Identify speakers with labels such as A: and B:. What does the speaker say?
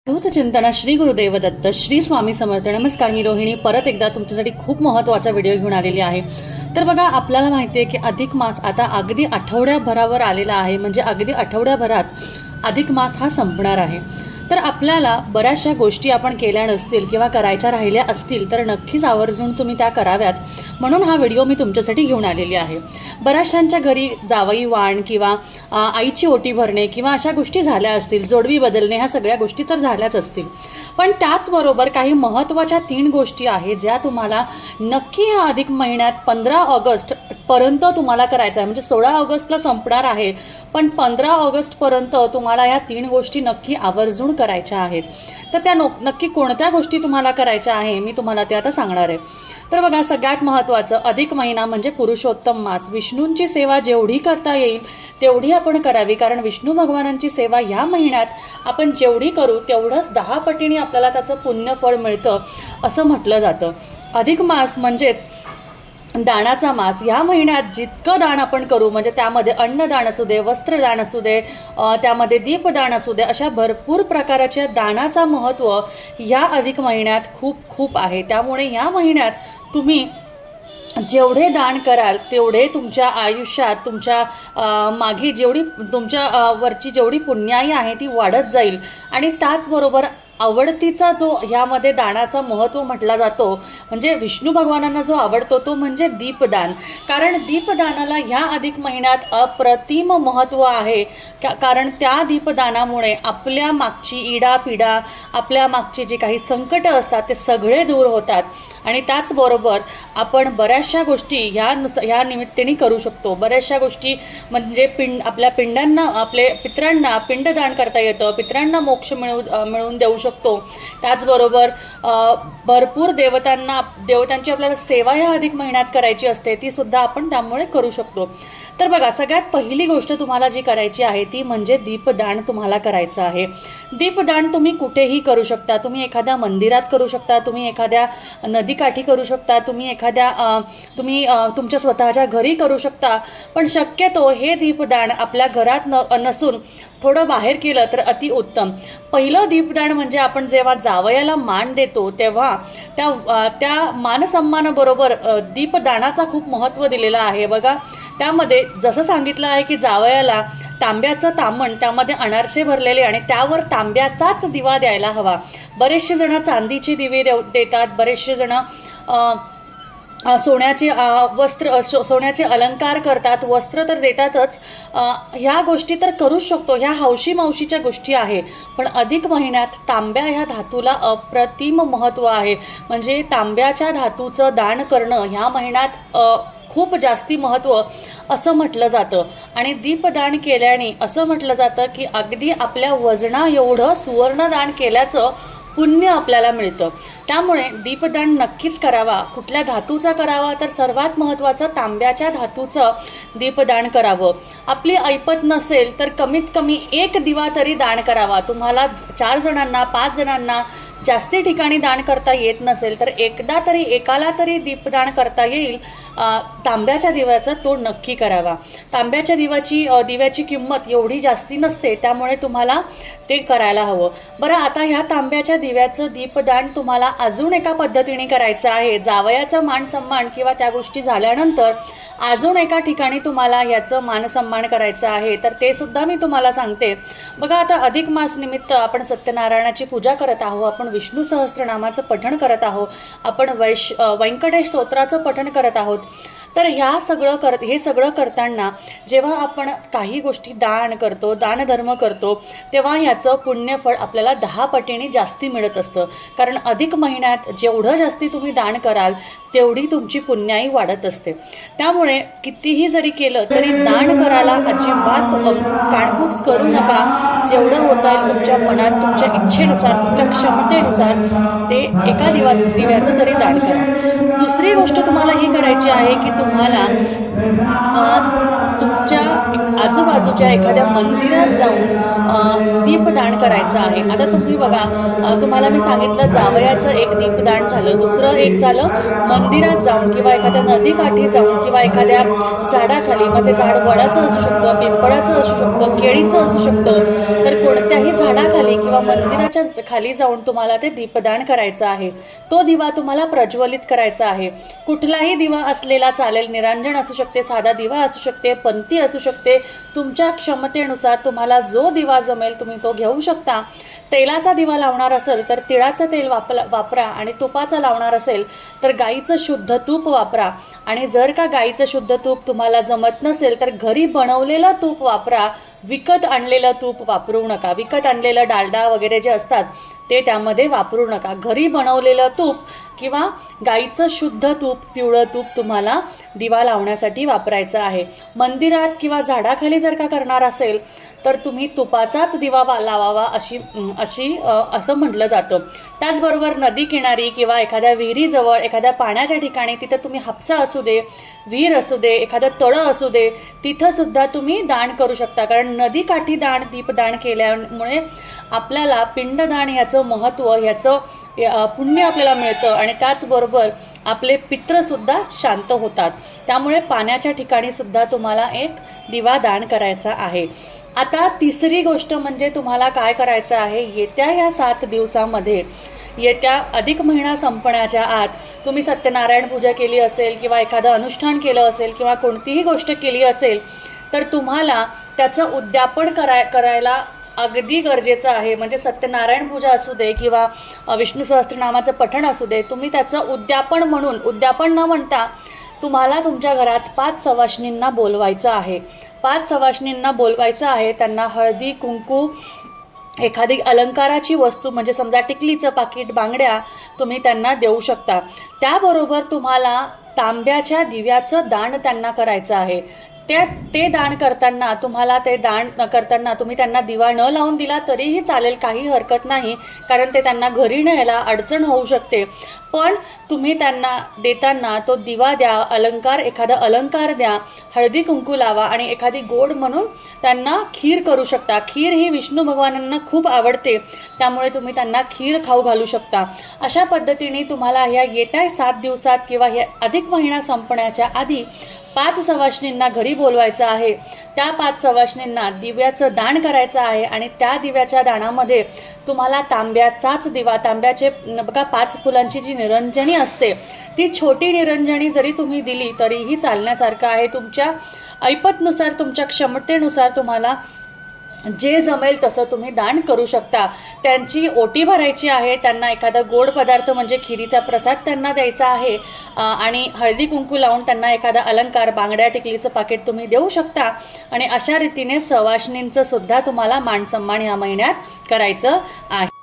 A: चिंतना श्री गुरुदेव दत्त श्री स्वामी समर्थ। नमस्कार, मी रोहिणी परत एकदा तुमच्यासाठी खूप महत्त्वाचा व्हिडिओ घेऊन आलेली आहे। तर बघा, आपल्याला माहिती आहे की अधिक मास आता अगदी आठवड्याभरावर आलेला आहे, म्हणजे अगदी आठवड्याभरात अधिक मास हा संपणार आहे। तर आपल्याला बऱ्याचशा गोष्टी आपण केल्या नसतील किंवा करायच्या राहिल्या असतील तर नक्कीच आवर्जून तुम्ही त्या कराव्यात, म्हणून हा व्हिडिओ मी तुमच्यासाठी घेऊन आलेली आहे। बऱ्याचशांच्या घरी जावई वाण किंवा आईची ओटी भरणे किंवा अशा गोष्टी झाल्या असतील, जोडवी बदलणे, ह्या सगळ्या गोष्टी तर झाल्याच असतील, पण त्याचबरोबर काही महत्त्वाच्या 3 गोष्टी आहेत ज्या तुम्हाला नक्की या अधिक महिन्यात 15 ऑगस्टपर्यंत तुम्हाला करायचं आहे। म्हणजे 16 ऑगस्टला संपणार आहे, पण 15 ऑगस्टपर्यंत तुम्हाला या 3 गोष्टी नक्की आवर्जून करायच्या आहेत। तर त्या नक्की कोणत्या गोष्टी तुम्हाला करायच्या आहे मी तुम्हाला ते आता सांगणार आहे। तर बघा, सगळ्यात महत्त्वाचं, अधिक महिना म्हणजे पुरुषोत्तम मास। विष्णूंची सेवा जेवढी करता येईल तेवढी आपण करावी, कारण विष्णू भगवानांची सेवा या महिन्यात आपण जेवढी करू तेवढंच 10 पटीने आपल्याला त्याचं पुण्यफळ मिळतं असं म्हटलं जातं। अधिक मास म्हणजेच दानाचा मास। या महिन्यात जितकं दान आपण करू, म्हणजे त्यामध्ये अन्नदान असू दे, वस्त्रदान असू दे, त्यामध्ये दीपदान असू दे, अशा भरपूर प्रकारच्या दानाचा महत्त्व या अधिक महिन्यात खूप खूप आहे। त्यामुळे या महिन्यात तुम्ही जेवढे दान कराल तेवढे तुमच्या आयुष्यात, तुमच्या मागे जेवढी तुमच्या वरची जेवढी पुण्याई आहे ती वाढत जाईल। आणि त्याचबरोबर आवडतीचा जो ह्यामध्ये दानाचा महत्त्व म्हटला जातो, म्हणजे विष्णू भगवानांना जो आवडतो तो म्हणजे दीपदान। कारण दीपदानाला ह्या अधिक महिन्यात अप्रतिम महत्त्व आहे, कारण त्या दीपदानामुळे आपल्या मागची इडापिडा, आपल्या मागची जी काही संकट असतात ते सगळे दूर होतात। आणि त्याचबरोबर आपण बऱ्याचशा गोष्टी ह्या निमित्ताने करू शकतो। बऱ्याचशा गोष्टी म्हणजे आपल्या पिंडांना, आपले पितरांना पिंडदान करता येतं, पितरांना मोक्ष मिळवून देऊ शकतो। त्याचबरोबर भरपूर देवतांची आपल्याला सेवा या अधिक महिन्यात करायची असते, ती सुद्धा आपण त्यामुळे करू शकतो। तर बघा, सगळ्यात पहिली गोष्ट तुम्हाला जी करायची आहे ती म्हणजे दीपदान तुम्हाला करायचं आहे। दीपदान तुम्ही कुठेही करू शकता। तुम्ही एखाद्या मंदिरात करू शकता, तुम्ही एखाद्या नदीकाठी करू शकता, तुम्ही तुमच्या स्वतःच्या घरी करू शकता, पण शक्यतो हे दीपदान आपल्या घरात नसून थोडं बाहेर केलं तर अतिउत्तम। पहिलं दीपदान म्हणजे आपण जेव्हा जावयाला मान देतो तेव्हा त्या मानसन्मानाबरोबर दीपदानाचा खूप महत्त्व दिलेलं आहे। बघा, त्यामध्ये जसं सांगितलं आहे की जावयाला तांब्याचं तामण, त्यामध्ये अनारसे भरलेले आणि त्यावर तांब्याचाच दिवा द्यायला हवा। बरेचसे जण चांदीचे दिवे देतात, बरेचसे जण सोन्याचे वस्त्र, सोन्याचे अलंकार करतात, वस्त्र तर देतातच। ह्या गोष्टी तर करूच शकतो, ह्या हौशी मावशीच्या गोष्टी आहे, पण अधिक महिन्यात तांब्या ह्या धातूला अप्रतिम महत्त्व आहे। म्हणजे तांब्याच्या धातूचं दान करणं ह्या महिन्यात खूप जास्ती महत्त्व असं म्हटलं जातं। आणि दीपदान केल्याने असं म्हटलं जातं की अगदी आपल्या वजना एवढं सुवर्णदान केल्याचं पुण्य आपल्याला मिळतं। त्यामुळे दीपदान नक्कीच करावा। कुठल्या धातूचा करावा तर सर्वात महत्त्वाचं तांब्याच्या धातूचं दीपदान करावं। आपली ऐपत नसेल तर कमीत कमी 1 दिवा तरी दान करावा। तुम्हाला 4 जणांना 5 जणांना जास्ती ठिकाणी दान करता येत नसेल तर एकदा तरी एकाला तरी दीपदान करता येईल तांब्याच्या दिव्याचा, तो नक्की करावा। तांब्याच्या दिव्याची किंमत एवढी जास्ती नसते, त्यामुळे तुम्हाला ते करायला हवं। बरं, आता ह्या तांब्याच्या दिव्याचं दीपदान तुम्हाला अजून एका पद्धतीने करायचं आहे। जावयाचा मान सन्मान किंवा त्या गोष्टी झाल्यानंतर अजून एका ठिकाणी तुम्हाला याचं मान सन्मान करायचं आहे, तर ते सुद्धा मी तुम्हाला सांगते। बघा, आता अधिक मास निमित्त आपण सत्यनारायणाची पूजा करत आहोत, आपण विष्णू सहस्त्रनामाचं पठण करत आहोत, आपण व्यंकटेश स्तोत्राचं पठण करत आहोत। तर हे सगळं करताना जेव्हा आपण काही गोष्टी दान करतो, दानधर्म करतो, तेव्हा ह्याचं पुण्यफळ आपल्याला 10 पटीने जास्ती मिळत असतं। कारण अधिक महिन्यात जेवढं जास्ती तुम्ही दान कराल तेवढी तुमची पुण्याई वाढत असते। त्यामुळे कितीही जरी केलं तरी दान करायला अजिबात काणकूच करू नका। जेवढं होता येईल तुमच्या मनात, तुमच्या इच्छेनुसार, तुमच्या क्षमतेनुसार ते एका दिव्याचं तरी दान करा। दुसरी गोष्ट तुम्हाला ही करायची आहे की तुम्हाला तुमच्या आजूबाजूच्या एखाद्या मंदिरात जाऊन दीपदान करायचं आहे. आता तुम्ही बघा, तुम्हाला मी सांगितलं जावयाचं एक दीपदान झालं, दुसरं एक झालं मंदिरात जाऊन किंवा एखाद्या नदीकाठी जाऊन किंवा एखाद्या झाडाखाली, मग ते झाड वडाचं असू शकतं, पिंपळाचं असू शकतं, केळीचं असू शकतं, तर कोणत्याही झाडाखाली किंवा मंदिराच्या खाली जाऊन तुम्हाला ते दीपदान करायचं आहे. तो दिवा तुम्हाला प्रज्वलित करायचा आहे. कुठलाही दिवा असलेला चालेल, निरांजन असू शकते, साधा दिवा असू शकते, पंथी असू शकते, तुमच्या क्षमतेनुसार तुम्हाला जो दिवा जमेल तुम्ही तो घेऊ शकता. तेलाचा दिवा लावणार असेल तर तिळाचं तेल वापरा आणि तुपाचा लावणार असेल तर गाईचं शुद्ध तूप वापरा. आणि जर का गाईचं शुद्ध तूप तुम्हाला जमत नसेल तर घरी बनवलेलं तूप वापरा, विकत आणलेलं तूप वापरू नका. विकत आणलेलं डालडा वगैरे जे असतात ते त्यामध्ये वापरू नका. घरी बनवलेलं तूप किंवा गाईचं शुद्ध तूप, पिवळं तूप तुम्हाला दिवा लावण्यासाठी वापरायचं आहे. मंदिरात किंवा झाडाखाली जर का करणार असेल तर तुम्ही तुपाचाच दिवा लावावा असं म्हटलं जातं. त्याचबरोबर नदी किनारी किंवा एखाद्या विहिरीजवळ, एखाद्या पाण्याच्या ठिकाणी, तिथं तुम्ही हापसा असू दे, विहीर असू दे, एखादं तळं असू दे, तिथं सुद्धा तुम्ही दान करू शकता. कारण नदीकाठी दीपदान केल्यामुळे आपल्याला पिंडदान ह्याचं महत्त्व, ह्याचं पुण्य आपल्याला मिळतं आणि त्याचबरोबर आपले पितृसुद्धा शांत होतात. त्यामुळे पाण्याच्या ठिकाणी सुद्धा तुम्हाला एक दिवा दान करायचा आहे. आता तिसरी गोष्ट म्हणजे तुम्हाला काय करायचं आहे, येत्या ह्या 7 दिवसामध्ये, येत्या अधिक महिना संपण्याच्या आत तुम्ही सत्यनारायण पूजा केली असेल किंवा एखादं अनुष्ठान केलं असेल किंवा कोणतीही गोष्ट केली असेल तर तुम्हाला त्याचं उद्यापन करायला अगदी गरजेचं आहे. म्हणजे सत्यनारायण पूजा असू दे किंवा विष्णू सहस्त्रनामाचं पठण असू दे, तुम्ही त्याचं उद्यापन न म्हणता तुम्हाला तुमच्या घरात 5 सवाष्णींना बोलवायचं आहे. 5 सवाष्णींना बोलवायचं आहे. त्यांना हळदी कुंकू, एखादी अलंकाराची वस्तू म्हणजे समजा टिकलीचं पाकिट, बांगड्या तुम्ही त्यांना देऊ शकता. त्याबरोबर तुम्हाला तांब्याच्या दिव्याचं दान त्यांना करायचं आहे. ते दान करताना तुम्ही त्यांना दिवा न लावून दिला तरीही चालेल, काही हरकत नाही, कारण ते त्यांना घरी न्यायला अडचण होऊ शकते. पण तुम्ही त्यांना देताना तो दिवा द्या, एखादा अलंकार द्या, हळदी कुंकू लावा आणि एखादी गोड म्हणून त्यांना खीर करू शकता. खीर ही विष्णू भगवानांना खूप आवडते, त्यामुळे तुम्ही त्यांना खीर खाऊ घालू शकता. अशा पद्धतीने तुम्हाला ह्या येत्या 7 दिवसात किंवा ह्या अधिक महिना संपण्याच्या आधी 5 सवाष्णींना घरी बोलवायचं आहे. त्या 5 सवाष्णींना दिव्याचं दान करायचं आहे आणि त्या दिव्याच्या दानामध्ये तुम्हाला तांब्याचे बघा 5 फुलांची जी निरंजनी असते, ती छोटी निरंजनी जरी तुम्ही दिली तरीही चालण्यासारखं आहे. तुमच्या ऐपतनुसार, तुमच्या क्षमतेनुसार तुम्हाला जे जमेल तसं तुम्ही दान करू शकता. त्यांची ओटी भरायची आहे, त्यांना एखादा गोड पदार्थ म्हणजे खिरीचा प्रसाद त्यांना द्यायचा आहे आणि हळदी कुंकू लावून त्यांना एखादा अलंकार, बांगड्या, टिकलीचं पाकिट तुम्ही देऊ शकता. आणि अशा रीतीने सवाष्णींचं सुद्धा तुम्हाला मान सन्मान ह्या महिन्यात करायचं आहे.